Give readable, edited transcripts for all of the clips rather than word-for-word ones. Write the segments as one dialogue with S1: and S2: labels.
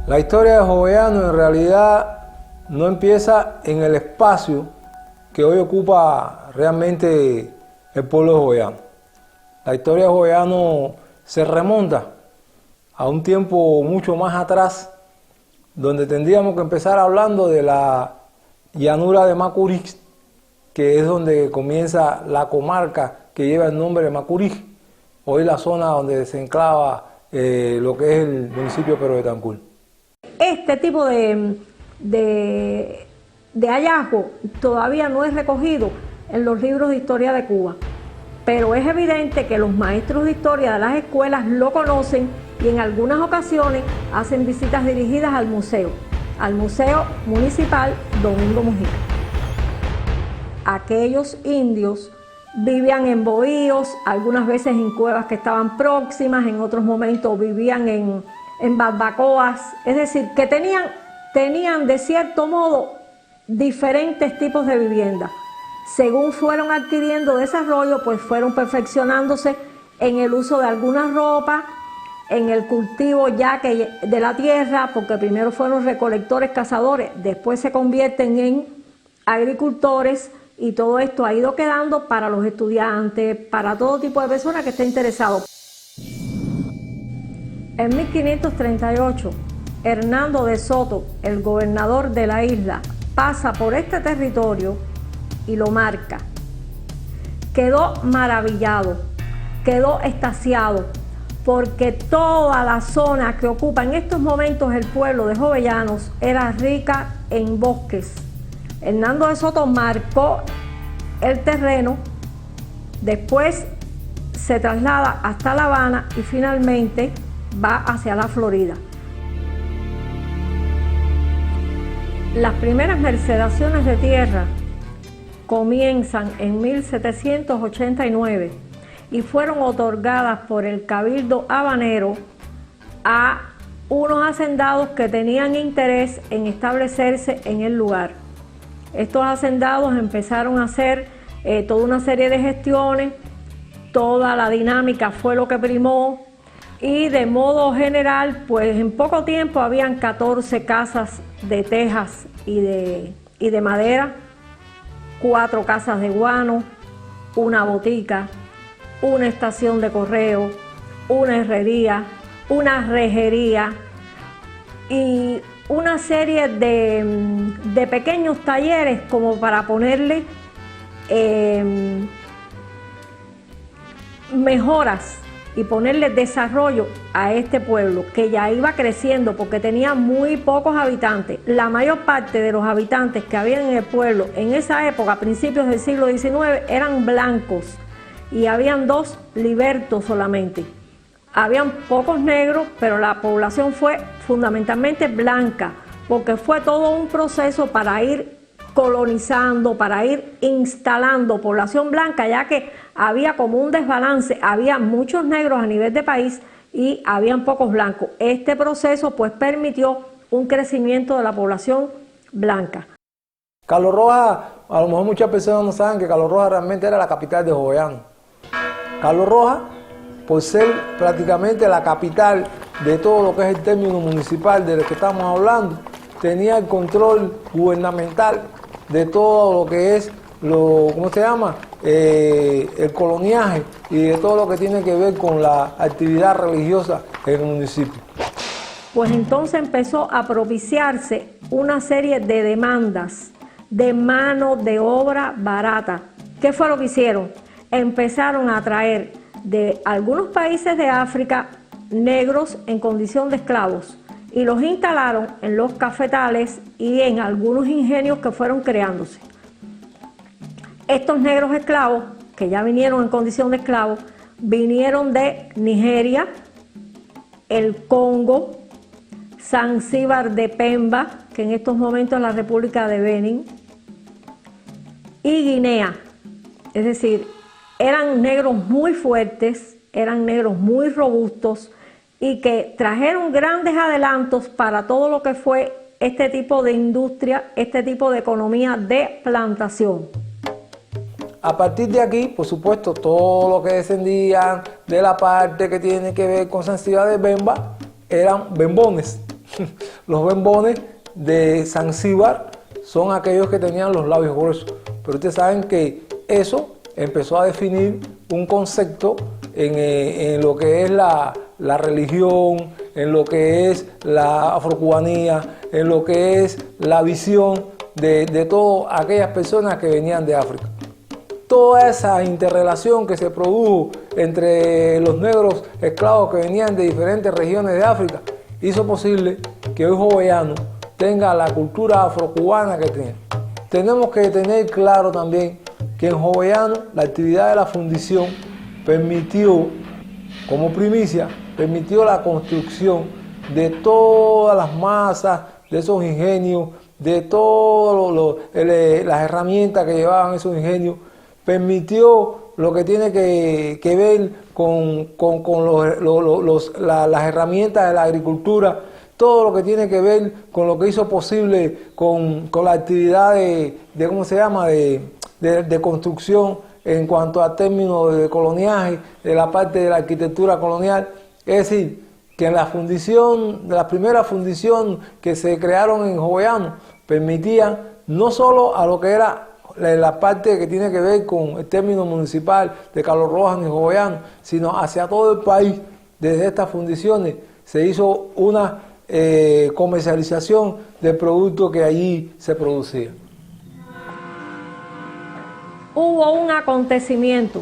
S1: La historia de Jovellanos en realidad no empieza en el espacio que hoy ocupa realmente el pueblo de Jovellanos. La historia de Jovellanos se remonta a un tiempo mucho más atrás, donde tendríamos que empezar hablando de la llanura de Macurí, que es donde comienza la comarca que lleva el nombre de Macurí, hoy la zona donde se enclava lo que es el municipio de Pero Betancur.
S2: Este tipo de hallazgo todavía no es recogido en los libros de historia de Cuba, pero es evidente que los maestros de historia de las escuelas lo conocen y en algunas ocasiones hacen visitas dirigidas al Museo Municipal Domingo Mujica. Aquellos indios vivían en bohíos, algunas veces en cuevas que estaban próximas, en otros momentos vivían en barbacoas, es decir, que tenían de cierto modo diferentes tipos de vivienda. Según fueron adquiriendo desarrollo, pues fueron perfeccionándose en el uso de alguna ropa, en el cultivo ya que de la tierra, porque primero fueron recolectores, cazadores, después se convierten en agricultores, y todo esto ha ido quedando para los estudiantes, para todo tipo de personas que estén interesados. En 1538, Hernando de Soto, el gobernador de la isla, pasa por este territorio y lo marca. Quedó maravillado, quedó extasiado, porque toda la zona que ocupa en estos momentos el pueblo de Jovellanos era rica en bosques. Hernando de Soto marcó el terreno, después se traslada hasta La Habana y finalmente va hacia la Florida. Las primeras mercedaciones de tierra comienzan en 1789 y fueron otorgadas por el Cabildo habanero a unos hacendados que tenían interés en establecerse en el lugar. Estos hacendados empezaron a hacer toda una serie de gestiones, toda la dinámica fue lo que primó y de modo general, pues en poco tiempo habían 14 casas de tejas y de madera, 4 casas de guano, una botica, una estación de correo, una herrería, una rejería y una serie de pequeños talleres como para ponerle mejoras y ponerle desarrollo a este pueblo que ya iba creciendo porque tenía muy pocos habitantes. La mayor parte de los habitantes que había en el pueblo en esa época, a principios del siglo XIX, eran blancos y habían 2 libertos solamente. Habían pocos negros, pero la población fue fundamentalmente blanca, porque fue todo un proceso para ir colonizando, para ir instalando población blanca, ya que había como un desbalance, había muchos negros a nivel de país y habían pocos blancos. Este proceso pues permitió un crecimiento de la población blanca.
S1: Carlos Rojas, a lo mejor muchas personas no saben que Carlos Rojas realmente era la capital de Jovellanos. Carlos Rojas, por ser prácticamente la capital de todo lo que es el término municipal del que estamos hablando, tenía el control gubernamental de todo lo que es el coloniaje y de todo lo que tiene que ver con la actividad religiosa en el municipio.
S2: Pues entonces empezó a propiciarse una serie de demandas de mano de obra barata. ¿Qué fue lo que hicieron? Empezaron a traer de algunos países de África negros en condición de esclavos y los instalaron en los cafetales y en algunos ingenios que fueron creándose. Estos negros esclavos, que ya vinieron en condición de esclavos, vinieron de Nigeria, el Congo, Zanzíbar de Pemba, que en estos momentos es la República de Benín, y Guinea. Es decir, eran negros muy fuertes, eran negros muy robustos y que trajeron grandes adelantos para todo lo que fue este tipo de industria, este tipo de economía de plantación.
S1: A partir de aquí, por supuesto, todo lo que descendían de la parte que tiene que ver con Zanzíbar de Pemba eran bembones. Los bembones de Zanzíbar son aquellos que tenían los labios gruesos. Pero ustedes saben que eso empezó a definir un concepto en lo que es la religión, en lo que es la afrocubanía, en lo que es la visión de todas aquellas personas que venían de África. Toda esa interrelación que se produjo entre los negros esclavos que venían de diferentes regiones de África hizo posible que hoy Jovellanos tenga la cultura afrocubana que tiene. Tenemos que tener claro también que en Jovellanos la actividad de la fundición permitió, como primicia, permitió la construcción de todas las masas, de esos ingenios, de todas las herramientas que llevaban esos ingenios, permitió lo que tiene que ver con las herramientas de la agricultura, todo lo que tiene que ver con lo que hizo posible con la actividad de ¿cómo se llama?, de construcción en cuanto a términos de coloniaje, de la parte de la arquitectura colonial. Es decir, que en la fundición, la primera fundición que se crearon en Jovellanos, permitían no solo a lo que era la parte que tiene que ver con el término municipal de Carlos Rojas y Jovellanos, sino hacia todo el país. Desde estas fundiciones se hizo una comercialización del producto que allí se producía.
S2: Hubo un acontecimiento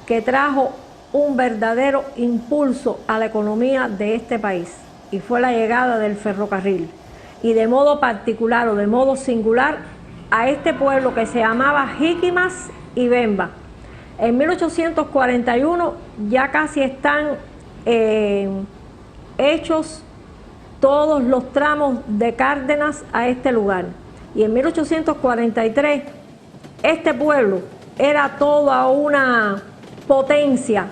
S2: que trajo un verdadero impulso a la economía de este país y fue la llegada del ferrocarril, y de modo particular o de modo singular a este pueblo que se llamaba Jiquimas y Bemba. En 1841 ya casi están hechos todos los tramos de Cárdenas a este lugar, y en 1843 este pueblo era toda una potencia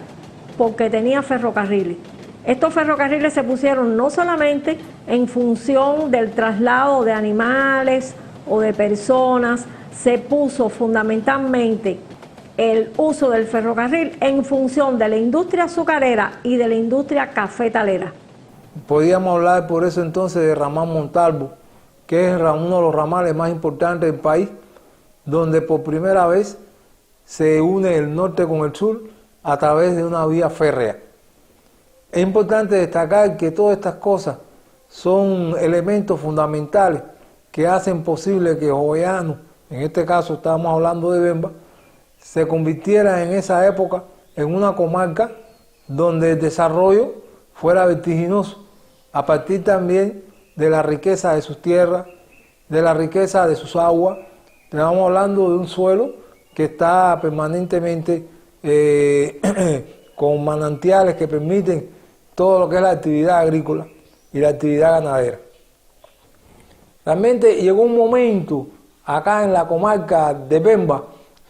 S2: porque tenía ferrocarriles. Estos ferrocarriles se pusieron no solamente en función del traslado de animales o de personas, se puso fundamentalmente el uso del ferrocarril en función de la industria azucarera y de la industria cafetalera.
S1: Podríamos hablar por eso entonces de Ramón Montalvo, que es uno de los ramales más importantes del país, donde por primera vez se une el norte con el sur a través de una vía férrea. Es importante destacar que todas estas cosas son elementos fundamentales que hacen posible que Jovellanos, en este caso estamos hablando de Bemba, se convirtiera en esa época en una comarca donde el desarrollo fuera vertiginoso, a partir también de la riqueza de sus tierras, de la riqueza de sus aguas. Estamos hablando de un suelo que está permanentemente con manantiales que permiten todo lo que es la actividad agrícola y la actividad ganadera. Realmente llegó un momento acá en la comarca de Bemba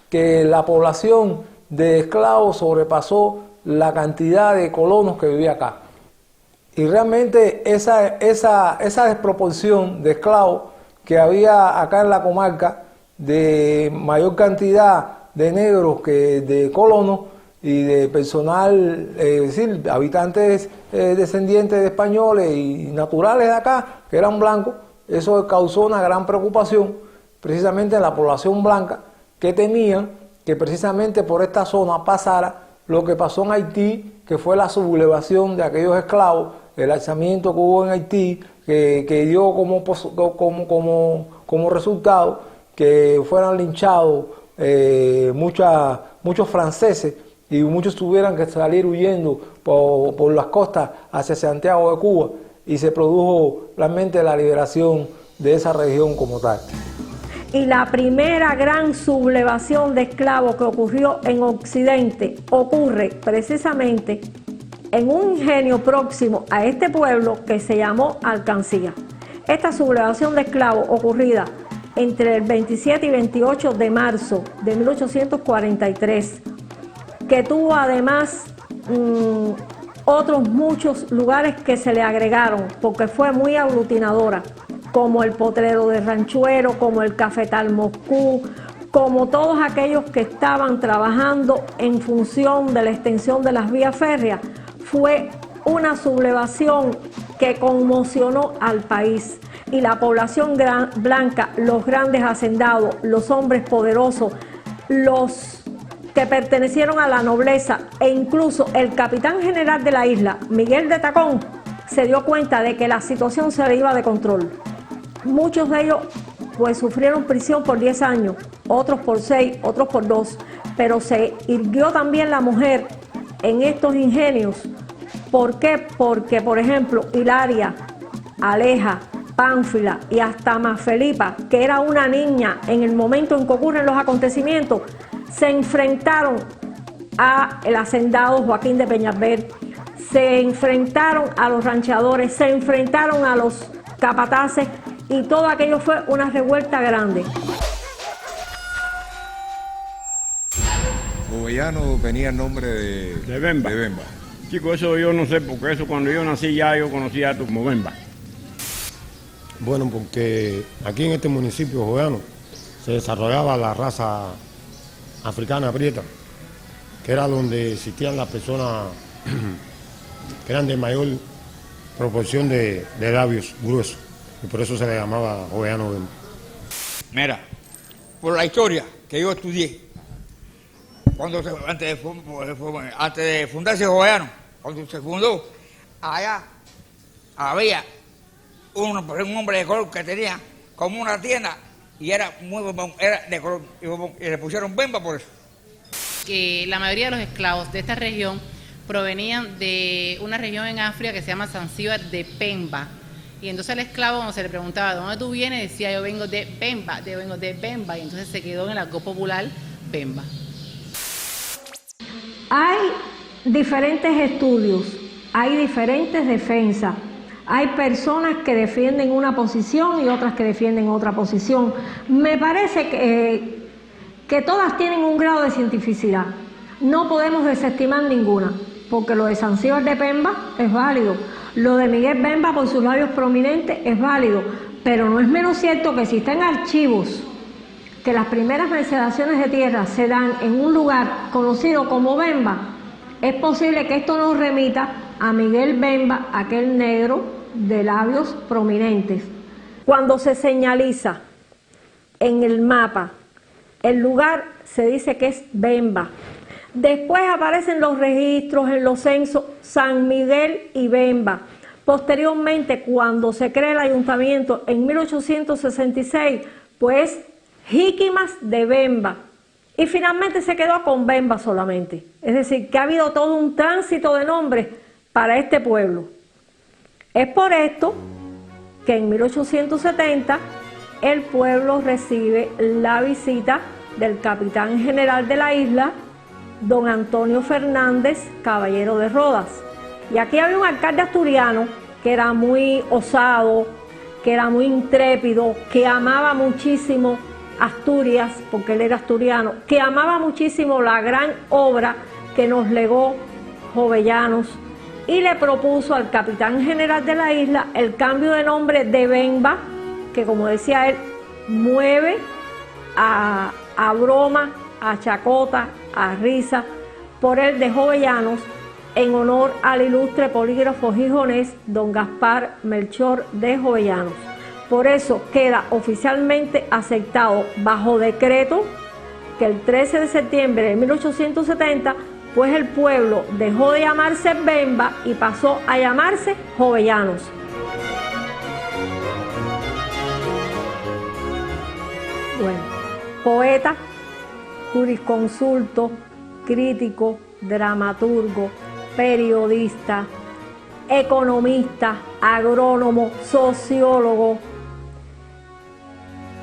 S1: que la población de esclavos sobrepasó la cantidad de colonos que vivía acá. Y realmente esa desproporción de esclavos que había acá en la comarca, de mayor cantidad de negros que de colonos y de personal, es decir, habitantes descendientes de españoles y naturales de acá, que eran blancos, eso causó una gran preocupación precisamente en la población blanca, que temían que precisamente por esta zona pasara lo que pasó en Haití, que fue la sublevación de aquellos esclavos, el alzamiento que hubo en Haití, que dio como resultado que fueran linchados muchos franceses y muchos tuvieran que salir huyendo por las costas hacia Santiago de Cuba, y se produjo realmente la liberación de esa región como tal.
S2: Y la primera gran sublevación de esclavos que ocurrió en Occidente ocurre precisamente en un ingenio próximo a este pueblo que se llamó Alcancía. Esta sublevación de esclavos ocurrida entre el 27 y 28 de marzo de 1843, que tuvo además otros muchos lugares que se le agregaron, porque fue muy aglutinadora, como el Potrero de Ranchuelo, como el Cafetal Moscú, como todos aquellos que estaban trabajando en función de la extensión de las vías férreas. Fue una sublevación que conmocionó al país. Y la población blanca, los grandes hacendados, los hombres poderosos, los que pertenecieron a la nobleza e incluso el capitán general de la isla, Miguel de Tacón, se dio cuenta de que la situación se le iba de control. Muchos de ellos pues sufrieron prisión por 10 años, otros por 6, otros por 2, pero se irguió también la mujer en estos ingenios. ¿Por qué? Porque, por ejemplo, Hilaria, Aleja, Pánfila y hasta Masfelipa, que era una niña en el momento en que ocurren los acontecimientos, se enfrentaron a el hacendado Joaquín de Peñalver, se enfrentaron a los ranchadores, se enfrentaron a los capataces y todo aquello fue una revuelta grande.
S3: Jovellano venía el nombre
S4: de Bemba. Chico, eso yo no sé, porque eso cuando yo nací ya yo conocía esto como Bemba.
S5: Bueno, porque aquí en este municipio Jovellano se desarrollaba la raza africana prieta, que era donde existían las personas que eran de mayor proporción de labios gruesos, y por eso se le llamaba Jovellano Bemba.
S6: Mira, por la historia que yo estudié, antes de fundarse Jovellano, cuando se fundó, allá había un hombre de color que tenía como una tienda y era de color y le pusieron Bemba por eso.
S7: Que la mayoría de los esclavos de esta región provenían de una región en África que se llama Zanzíbar de Pemba. Y entonces el esclavo, cuando se le preguntaba ¿de dónde tú vienes?, decía yo vengo de Pemba, y entonces se quedó en el argot popular Pemba.
S2: Hay diferentes estudios, hay diferentes defensas, hay personas que defienden una posición y otras que defienden otra posición. Me parece que todas tienen un grado de cientificidad. No podemos desestimar ninguna, porque lo de Zanzíbar de Pemba es válido, lo de Miguel Bemba por sus labios prominentes es válido, pero no es menos cierto que si está en archivos que las primeras mercedaciones de tierra se dan en un lugar conocido como Bemba, es posible que esto nos remita a Miguel Bemba, aquel negro de labios prominentes. Cuando se señaliza en el mapa el lugar, se dice que es Bemba. Después aparecen los registros en los censos San Miguel y Bemba. Posteriormente, cuando se crea el ayuntamiento en 1866, pues Jíquimas de Bemba. Y finalmente se quedó con Bemba solamente. Es decir, que ha habido todo un tránsito de nombres para este pueblo. Es por esto que en 1870 el pueblo recibe la visita del capitán general de la isla, don Antonio Fernández, caballero de Rodas. Y aquí había un alcalde asturiano que era muy osado, que era muy intrépido, que amaba muchísimo Asturias, porque él era asturiano, que amaba muchísimo la gran obra que nos legó Jovellanos, y le propuso al capitán general de la isla el cambio de nombre de Bemba, que como decía él, mueve a broma, a chacota, a risa, por el de Jovellanos, en honor al ilustre polígrafo gijonés don Gaspar Melchor de Jovellanos. Por eso queda oficialmente aceptado bajo decreto que el 13 de septiembre de 1870, pues el pueblo dejó de llamarse Bemba y pasó a llamarse Jovellanos. Bueno, poeta, jurisconsulto, crítico, dramaturgo, periodista, economista, agrónomo, sociólogo,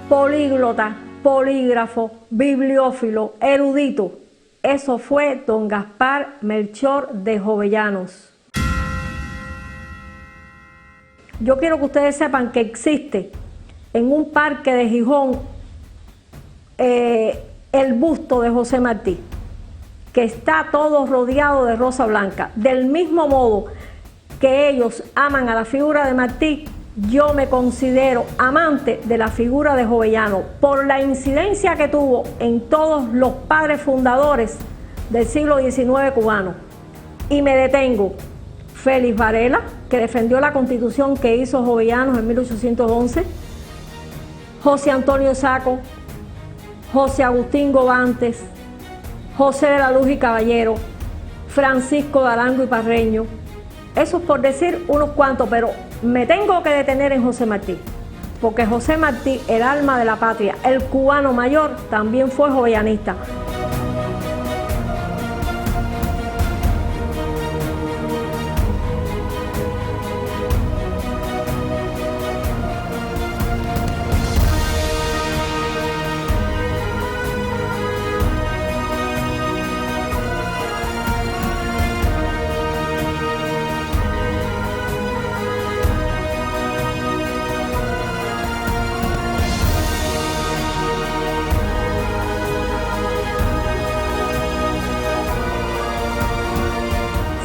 S2: políglota, polígrafo, bibliófilo, erudito. Eso fue don Gaspar Melchor de Jovellanos. Yo quiero que ustedes sepan que existe en un parque de Gijón el busto de José Martí, que está todo rodeado de rosa blanca. Del mismo modo que ellos aman a la figura de Martí, yo me considero amante de la figura de Jovellano por la incidencia que tuvo en todos los padres fundadores del siglo XIX cubano. Y me detengo. Félix Varela, que defendió la constitución que hizo Jovellanos en 1811, José Antonio Saco, José Agustín Gobantes, José de la Luz y Caballero, Francisco de Arango y Parreño. Eso es por decir unos cuantos, pero me tengo que detener en José Martí, porque José Martí, el alma de la patria, el cubano mayor, también fue jovellanista.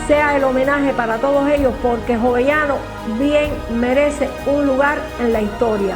S2: Sea el homenaje para todos ellos, porque Jovellanos bien merece un lugar en la historia.